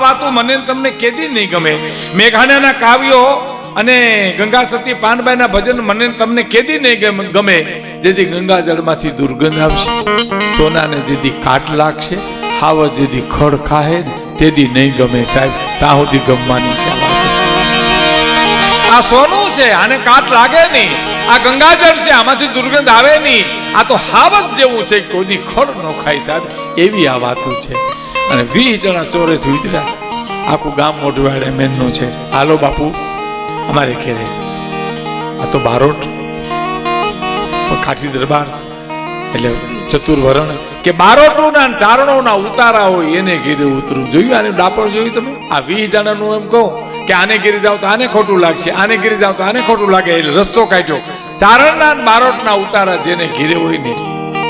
વાતો મને તમને કેદી નહીં ગમે. મેઘાણીના કાવ્યો અને ગંગા સતી પાનબાઈના ભજન મને તમને કેદી નહીં ગમે. જેથી ગંગાજળમાંથી દુર્ગંધ આવશે, સોનાને જેથી કાટ લાગશે, હાવજ જેથી ખડ ખાહે તેદી નહીં ગમે સાહેબ. ત્યાં સુધી ગમવાની છે આ સોનું છે, આને કાટ લાગે નહીં. આ ગંગાજળ છે, આમાંથી દુર્ગંધ આવે નહીં. આ તો હાવજ જેવું છે, કોઈની ખડ ન ખાય સાહેબ. એવી આ વાતો છે. અને 20 જણા ચોરેથી ઉતર્યા. આખું ગામ મોઢવાડે મેનનું છે. હાલો બાપુ અમારે ઘેરે. આ તો બારોટ ખાટી દરબાર એટલે ચતુર્વરણ કે બારોટોના ચારણોના ઉતારા હોય એને ઘેરે ઉતરું. જોયું આને ડાપણ જોયું તમે? આ 20 જણાનું એમ કહો કે આને ઘેરી જાવ તો આને ખોટું લાગશે, આને ઘેરી જાવ તો આને ખોટું લાગે, એટલે રસ્તો કાઢ્યો. ચારણના બારોટના ઉતારા જેને ઘેરે હોય ને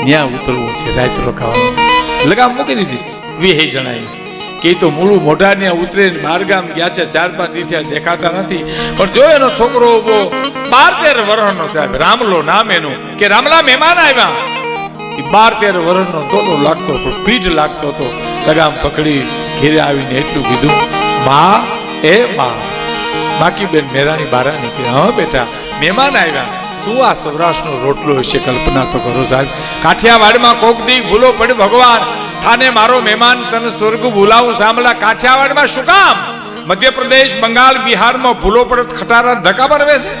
ત્યાં ઉતરવું છે, રાત રોકાવાનું છે. લગામ મૂકી દીધી 20 જણાએ કે તો મૂળું મોઢા ત્યાં ઉતરે. બારગામ ગયા છે, 4-5 દીથિયા દેખાતા નથી. પણ જો એનો છોકરો ઉભો 12-13 વર્ષનો સાહેબ, રામલો નામ એનું, કે રામલા મહેમાન આવ્યા. 12-13 વર્ષનો તોલો લાગતો, પણ પીઠ લાગતો હતો. લગામ પકડી ઘેરે આવીને એટલું કીધું, માં એ માં. બાકી બેન મેરાની બારા નીકળી. હા બેટા મહેમાન આવ્યા. શું આ સૌરાષ્ટ્રનો રોટલો હશે, કલ્પના તો કરો સાહેબ. કાઠિયાવાડમાં કોક દી ભૂલો પડે ભગવાન, થાને મારો મહેમાન તને સ્વર્ગ ભૂલાવું. સાંભળા કાઠિયાવાડમાં શું કામ? મધ્યપ્રદેશ, બંગાળ, બિહારમાં ભૂલો પડે ખટારા ધક્કા પરવે છે.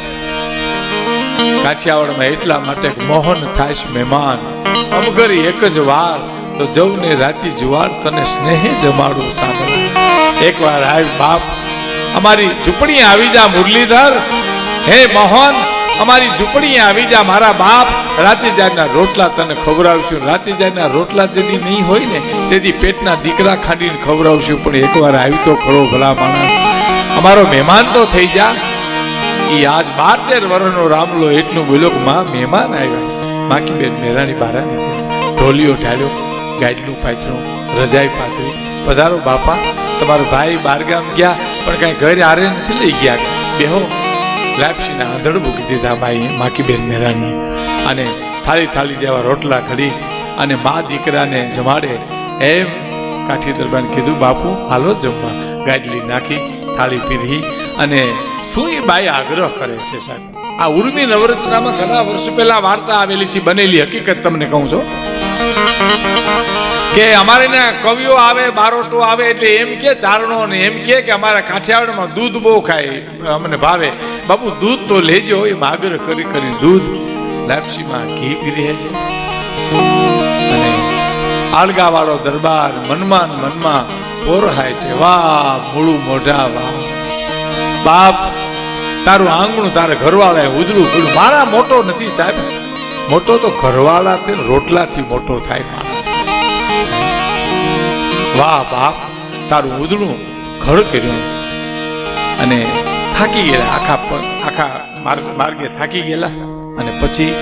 કાઠિયાવાડમાં એટલા માટે મોહન થાય છે મહેમાન. અમગર એક જ વાર તો જવને રાતી જુવાર તને સ્નેહે જમાડું. સાંભળા એકવાર આવ બાપ, અમારી ઝૂંપડી આવી જા મુરલીધર. હે મોહન, અમારી ઝૂંપડી આવી જા મારા બાપ. રાતે જારના રોટલા તને ખવડાવશું. રાતે જારના રોટલા જેથી નહીં હોય ને તેથી પેટના દીકરા ખાંડીને ખવડાવશું. પણ એકવાર આવી તો ખરો ભલા માણસ, અમારો મહેમાન તો થઈ જા. એ આજ 12-13 વર્ષનો રામલો એટલું બોલ્યો કે માં મહેમાન આવ્યા. બાકી બેન મેરાની બારા નીકળી. ઢોલિયો ઢાળ્યો, ગાડલું પાથર્યું, રજાઈ પાથરી. પધારો બાપા, તમારો ભાઈ બારગામ ગયા પણ કઈ ઘરે હારે નથી લઈ ગયા. બેહો. લાપસીના આંધળ મૂકી દીધા બાઈ માકીબેન મેરાણી. અને થાળી થાળી જેવા રોટલા ખડી અને મા દીકરાને જમાડે એમ કાઠી દરબારને કીધું, બાપુ હાલો જમવા. ગાડલી નાખી, થાળી પીધી. અને શું એ બાઈ આગ્રહ કરે છે સાહેબ. આ ઉર્મી નવરત્નામાં ઘણા વર્ષ પહેલા વાર્તા આવેલી છે, બનેલી હકીકત તમને કહું છું કે અમારે કવિઓ આવે, બારોટો આવે એટલે એમ કે ચારણો ને એમ કે અમારા કાઠિયાવાડમાં દૂધ બહુ ખાય, અમને ભાવે. બાપુ દૂધ તો લેજો. એ આગ્રહ કરી કરી દૂધ લાપસીમાં ઘી પી રહ્યા છે. અને આળગા વાળો દરબાર મનમાં પોરહાય છે. વાહ મૂળું મોઢા, વાહ બાપ તારું આંગણું તારા ઘરવાળાએ ઉજળું પડ્યું. મારા મોટો નથી સાહેબ, મોટો તો ઘરવાળા તે રોટલાથી મોટો થાય માણસ. વાહ બાપ તારું ઉજળું ઘર કર્યું. અને થાકી ગયેલા, આખા માર્ગે થાકી ગયેલા. અને પછી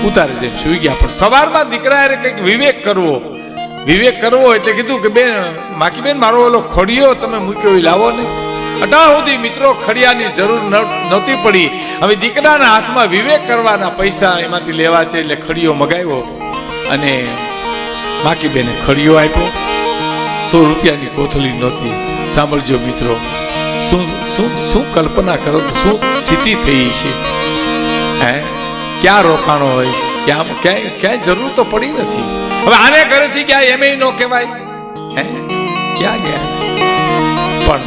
ઉતારે જેમ સુઈ ગયા. પણ સવારમાં દીકરાએ કંઈક વિવેક કરવો એટલે કીધું કે બેન માકીબેન મારો ઓલો ખડિયો તમે મૂક્યો એ લાવો ને. અઢાર સુધી મિત્રો ખડિયાની જરૂર નહોતી પડી. હવે દીકરાના હાથમાં વિવેક કરવાના પૈસા એમાંથી લેવા છે એટલે ખડિયો મગાવ્યો. અને માકીબેને ખડિયો આપ્યો. 100 રૂપિયાની કોથળી નહોતી. સાંભળજો મિત્રો, શું કલ્પના કરો, શું સ્થિતિ થઈ છે. હે ક્યાં રોકાણો હોય છે, ક્યાંય જરૂર તો પડી નથી. હવે આને ઘરેથી ક્યાં એમ ન કહેવાય. હે ક્યાં ગયા છે. પણ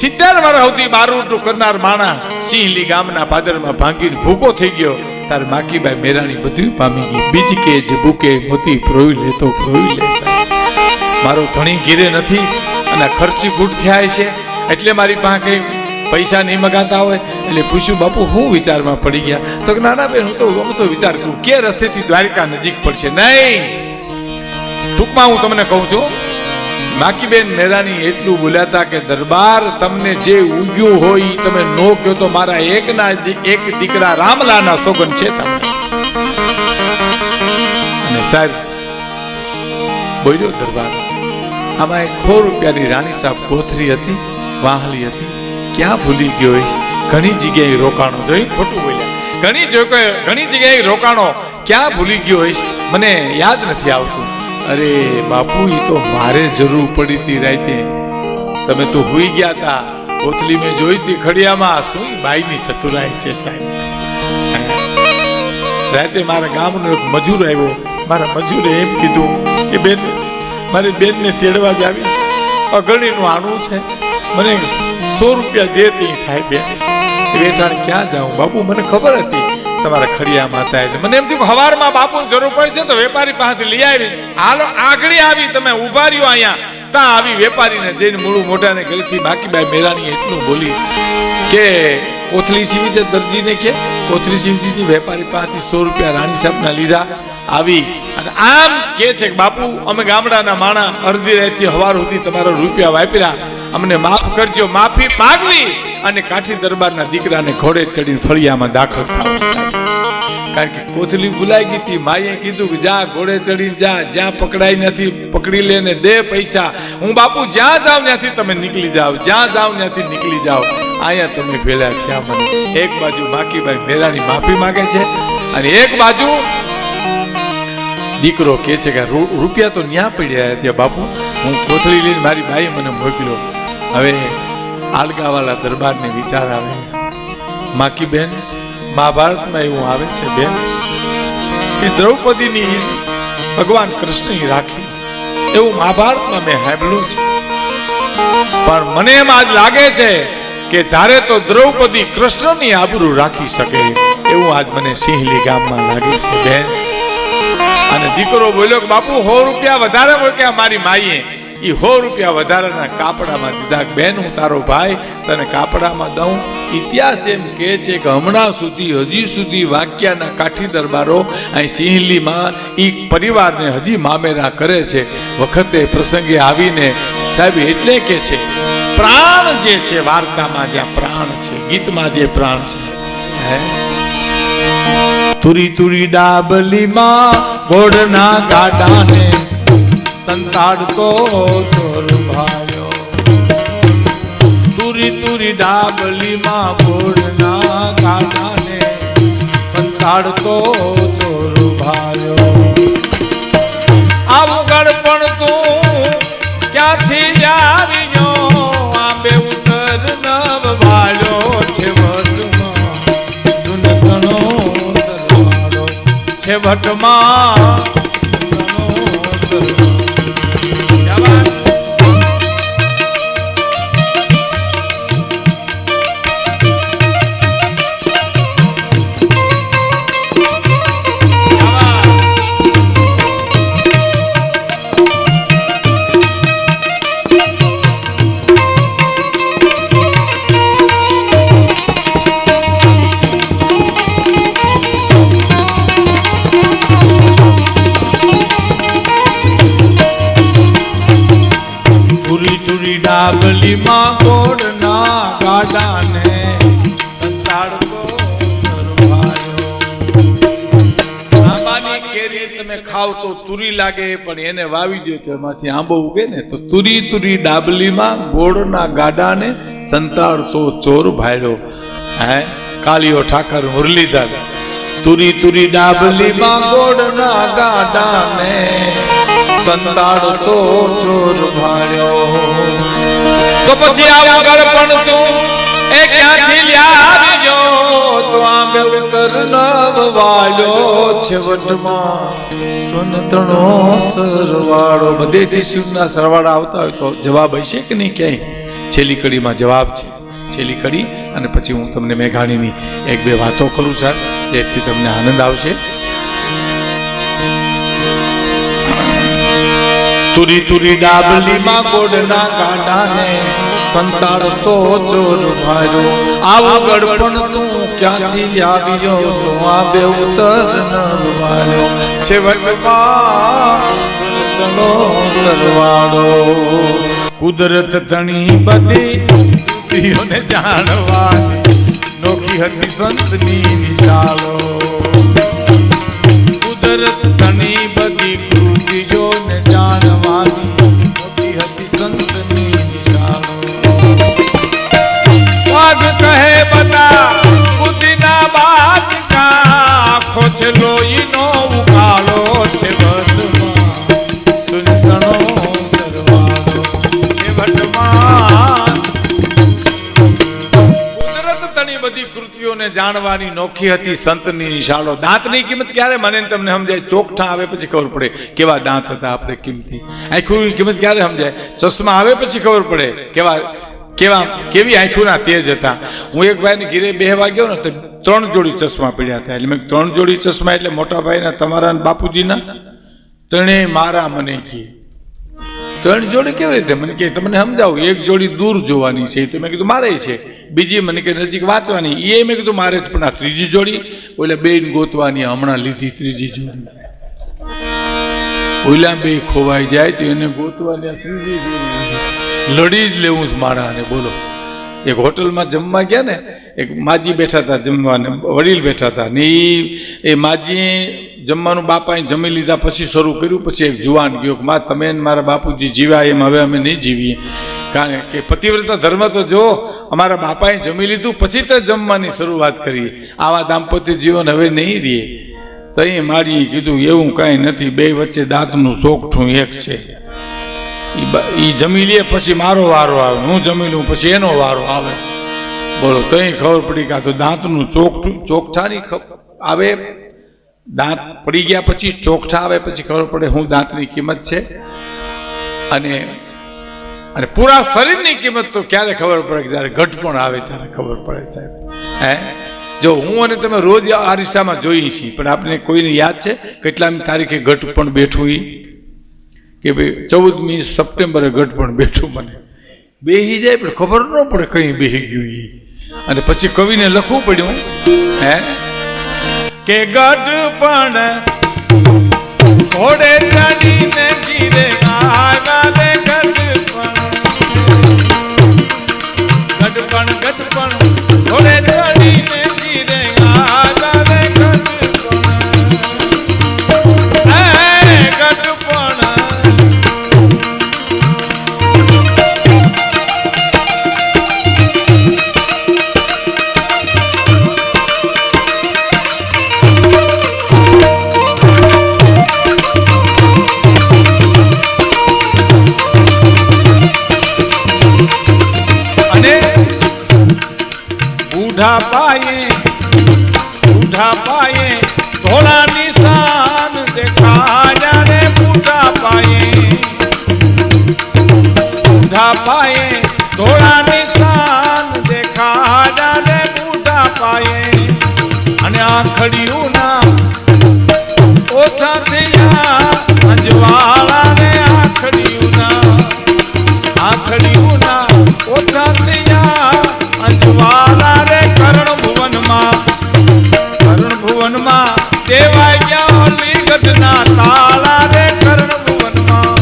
70 વર્ષ સુધી બારોટું કરનાર માણા સિંહલી ગામના પાદરમાં ભાંગીને ભૂકો થઈ ગયો. તાર માકીબાઈ મેરાણી બધું પામી ગઈ. બીજ કે જ બુકે મોતી પ્રોઈ લે તો પ્રોઈ લે. મારો ધણી ઘીરે નથી અને ખર્ચી ખૂટ થયા છે એટલે મારી પાસે કઈ પૈસા નહીં મગાતા હોય. એટલે પૂછ્યું બાપુ હું વિચારમાં પડી ગયા. તો નાના બેન હું તો વિચાર કરું કે રસ્તેથી દ્વારિકા નજીક પડશે. નહીં, ટૂંકમાં હું તમને કહું છું, માકીબેન મેરાણી એટલું બોલ્યા હતા કે દરબાર તમને જે ઉગ્યું હોય તમે નો કહો તો મારા એક દીકરા રામલાના સોગન છે તમને. અને સાહેબ બોલ્યો દરબાર, આમાં 100 રૂપિયાની રાણી સાહેબ કોથરી હતી, વાહલી હતી, ક્યાં ભૂલી ગયો છે. ઘણી જગ્યાએ રોકાણો, જોઈ ખોટું બોલ્યા, ઘણી જગ્યાએ રોકાણો ક્યાં ભૂલી ગયો છે મને યાદ નથી આવતું. અરે બાપુ એ તો મારે જરૂર પડી હતી રાતે. તમે તો હુઈ ગયા તા. કોથળી મેં જોઈ હતી ખડિયામાં. શું બાઈની ચતુરાઈ છે સાહેબ. રાતે મારા ગામનો એક મજૂર આવ્યો. મારા મજૂરે એમ કીધું કે બેન, મારી બેનને તેડવા જ આવી છે, અગણીનું આણું છે, મને 100 રૂપિયા દે તે થાય બેન. વેચાણ ક્યાં જાઉં બાપુ? મને ખબર હતી તમારા ખડિયામાં હતા એટલે મને એમ થયું હવારમાં બાપુને જરૂર પડશે તો વેપારી પાસેથી લઈ આવી. હાલો આગળ આવી, તમે ઉભા રહ્યો અહીંયા. ત્યાં આવી વેપારીને જઈને મૂળું મોઢાને ઘરેથી બાકીબાઈ મેરાણી એટલું બોલી કે કોથળી સીવી દે દરજીને, કે કોથળી સીવી દીધી. વેપારી પાસેથી 100 રૂપિયા રાણી સાહેબના લીધા. આવી અને આમ કે છે કે બાપુ, અમે ગામડાના માણા અડધી રાતથી હવાર સુધી તમારા રૂપિયા વાપર્યા, અમને માફ કરજો. માફી માંગવી અને કાઠી દરબારના દીકરાને ઘોડે ચડીને ફળિયામાં દાખલ થવું. કારણ કે કોથળી ભૂલાઈ ગઈ હતી. માએ કીધું કે જા ઘોડે ચડીને જા, જ્યાં પકડાઈ નથી પકડી લેને દે પૈસા. હું બાપુ જ્યાં જાઉં ત્યાંથી તમે નીકળી જાઓ, જ્યાં જાઉં ત્યાંથી નીકળી જાઓ. અહીંયા તમે ભેળા છે. મને એક બાજુ માકીબાઈ મેરાની માફી માંગે છે અને એક બાજુ દીકરો કે છે કે રૂપિયા તો ન્યા પડ્યા ત્યાં બાપુ, હું કોથળી લઈને મારી બાઈએ મને મોકલ્યો. હવે આલગાવાલા દરબારને વિચાર આવે, માકી બેન, મહાભારતમાં એવું આવે છે બેન કે દ્રૌપદીની ભગવાન કૃષ્ણની રાખી, એવું મહાભારતમાં મેં સાંભળ્યું છે. પણ મને એમ આજ લાગે છે કે ધારે તો દ્રૌપદી કૃષ્ણની આબરૂ રાખી શકે એવું આજ મને સિંહલી ગામમાં લાગે છે બેન. અને દીકરો બોલ્યો કે બાપુ 100 રૂપિયા વધારે મૂક્યા મારી માઈએ. એ 100 રૂપિયા વધારાના કાપડામાં દીધા. બેન, હું તારો ભાઈ, તને કાપડામાં દઉં. ઇતિહાસ એમ કહે છે કે હમણાં સુધી, હજી સુધી વાક્યાના કાઠી દરબારો અહીં સિંહલીમાં એ પરિવારને હજી મામેરા કરે છે. વખતે પ્રસંગે આવીને સાહેબ એટલે કે છે પ્રાણ જે છે, વાર્તામાં જ્યાં પ્રાણ છે, ગીતમાં જે પ્રાણ છે. હે તુરી તુરી ડાબલીમાં ઘોડના ગાડાને સંતાડતો ચોર ભાયો. તુરી તુરી ડાબલીમાં ઘોડના ગાડાને સંતાડતો ચોર ભાયો. આવું ગળપણ તું ક્યાંથી આવ્યો? આંબે ઉતર નવ વાળ્યો છે વટમાં ડાબલીમાં ઘોડના ગાડાને સંતાડતો ચરવાયો. આંબાની કેરી તમે ખાવ તો તુરી લાગે, પણ એને વાવી દો તો એમાંથી આંબો ઉગે ને. તો તુરી તુરી ડાબલીમાં ઘોડના ગાડાને સંતાડતો ચોર ભાડ્યો. હે કાલિયો ઠાકર મુરલીધર. તુરી તુરી ડાબલીમાં ઘોડના ગાડાને સંતાડતો ચોર ભાડ્યો. તો પછી આવું ગળપણ તું એ ક્યાંથી લાવ્યો? તો આંબે ઉતર નવ વાળ્યો છે વટમાં સુનતણો સરવાળો. બધેથી શિવના સરવાળા આવતા હોય તો જવાબ હશે કે નહીં ક્યાંય? છેલ્લી કડીમાં જવાબ છે. છેલ્લી કડી અને પછી હું તમને મેઘાણીની એક બે વાતો કરું છું જેથી તમને આનંદ આવશે. તુરી તુરી ડાબલીમાં ઘોડના ગાડાને સંતાડતો ચોર ભાડ્યો. આવો ગળપણ તું ક્યાંથી આવ્યો? તો આંબે ઉતર નવ વાળ્યો છે વટમાં સરવાળો. કુદરત ધણી બધી સ્ત્રીઓને જાણવાની નોખી હતી સંતની નિશાળો. કુદરત ધણી બધી કૃતિઓને જાણવાની નોખી હતી સંતની નિશાળો. વાઘ કહે બધા બુદ્ધિના બાજકા, આખો છે લોહીનો ઉકાળો છે વટમાં સુનતણો સરવાળો છે વટમાં ને જાણવાની નોખી હતી સંતની નિશાળો. દાંતની કિંમત ક્યારે મને ને તમને સમજાય? ચોકઠા આવે પછી ખબર પડે કેવા દાંત હતા આપણે કિંમતી. આંખોની કિંમત ક્યારે સમજાય? ચશ્મા આવે પછી ખબર પડે કેવી આંખોના તેજ હતા. હું એક ભાઈને ઘીરે બેહવા ગયો ને તો 3 જોડી ચશ્મા પડ્યા હતા. એટલે મેં 3 જોડી ચશ્મા એટલે મોટા ભાઈના, તમારા ને બાપુજીના, ત્રણેય મારા. મને કી 3 જોડી કેવી રીતે? મને કે તમને સમજાવું, 1 જોડી દૂર જોવાની છે તો મેં કીધું મારે છે, બીજી મને કે નજીક વાંચવાની, એ મેં કીધું મારે જ. પણ આ 3જી જોડી ઓલે બેન ગોતવાની, હમણાં લીધી 3જી જોડી. ઓલા બે ખોવાઈ જાય તો એને ગોતવાની, આ 3જી જોડી લડી જ લેવું જ મારાને. બોલો, એક હોટલમાં જમવા ગયા ને, એક માજી બેઠા હતા જમવાને, વડીલ બેઠા હતા ને એ માજી જમવાનું બાપાએ જમી લીધા પછી શરૂ કર્યું. પછી એક જુવાન ગયો કે માં તમે મારા બાપુજી જીવ્યા એમ હવે અમે નહીં જીવીએ, કારણ કે પતિવ્રતા ધર્મ તો જો અમારા બાપાએ જમી લીધું પછી તો જમવાની શરૂઆત કરી, આવા દાંપત્ય જીવન હવે નહીં રહે. તો એ મારીએ કીધું એવું કાંઈ નથી, બે વચ્ચે દાંતનું ચોકઠું એક છે. એ જમી લે પછી મારો વારો આવે, હું જમી લઉં પછી એનો વારો આવે. બોલો, તો ખબર પડી કે આ તો દાંતનું ચોકઠાની આવે. દાંત પડી ગયા પછી ચોકઠા આવે પછી ખબર પડે હું દાંતની કિંમત છે. અને પૂરા શરીરની કિંમત તો ક્યારે ખબર પડે? જ્યારે ઘટપણ આવે ત્યારે ખબર પડે સાહેબ. હે, જો હું અને તમે રોજ આ અરીસામાં જોઈએ છીએ, પણ આપણે કોઈને યાદ છે કેટલામી તારીખે ઘટપણ બેઠું? કે ભાઈ 14મી સપ્ટેમ્બરે ઘટપણ બેઠું. મને બેહી જાય પણ ખબર ન પડે કઈ બેહી ગયું. અને પછી કવિને લખવું પડ્યું હે કે ઘટપણ ઘોડે ચડીને જીરે આના રે ઘટપણ ઘોડે ચડીને જીરે આના રે ઘટપણ. ઉઠા પાયે ધોળા નિશાન દેખાયા રે. ઉઠા પાયે ધોળા નિશાન દેખાયા રે. ઉઠા પાયે અને આંખડિયું ના ઓછા થયા અંજવાળા રે. આંખડિયું ના ઓછા થયા અંજવાળા રે. કરણ ભુવનમાં દેવાય ગયા ઓલી ગઢના તાળા રે. કરણ ભુવનમાં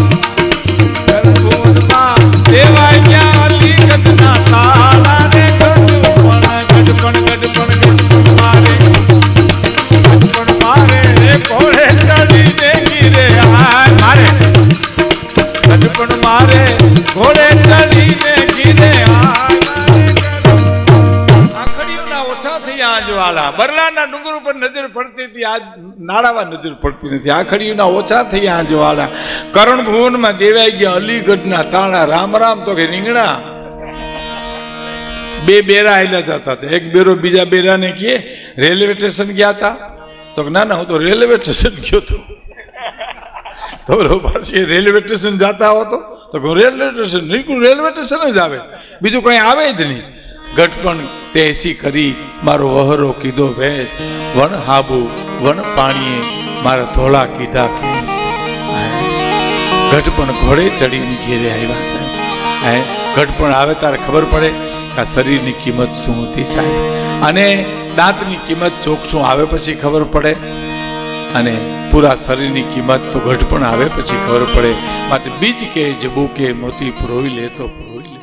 દેવાય ગયા ઓલી ગઢના તાળા રે. ગઢપણ મારે રે ઘોડે ચડીને ગીરે હાય મારે. ગઢપણ મારે ઘોડે ચડીને ગીરે હાય. બરલાના ડુંગર ઉપર નજર પડતી હતી, આજ નાળાવા નજર પડતી નથી. આખડીઓના ઓછા થયા આજવાળા. કરણ ભુવનમાં દેવાઈ ગયા અલીગઢના તાળા. રામ રામ તો કે રીંગણા. 2 બેરા આવેલા જતા હતા. એક બેરો બીજા બેરાને કહે રેલવે સ્ટેશન ગયા હતા? તો ના ના, હું તો રેલવે સ્ટેશન ગયો હતો. તો પાછી રેલવે સ્ટેશન જતા હો તો રેલવે સ્ટેશન નીકળું, રેલવે સ્ટેશન જ આવે, બીજું કઈ આવે જ નહીં. ઘટપણ તેસી કરી મારો વહરો કીધો ભેસ. વણ હાબુ વણ પાણીએ મારા ધોળા કીધા કેસ. ઘટપણ ઘોડે ચડીને ઘેરે આવ્યા સાહેબ. ઘટપણ આવે ત્યારે ખબર પડે કે આ શરીરની કિંમત શું હતી સાહેબ. અને દાંતની કિંમત ચોકઠું આવે પછી ખબર પડે, અને પૂરા શરીરની કિંમત તો ઘટપણ આવે પછી ખબર પડે. માટે બીજ કે જબુ કે મોતી પરોઈ લે તો પરોઈ લે.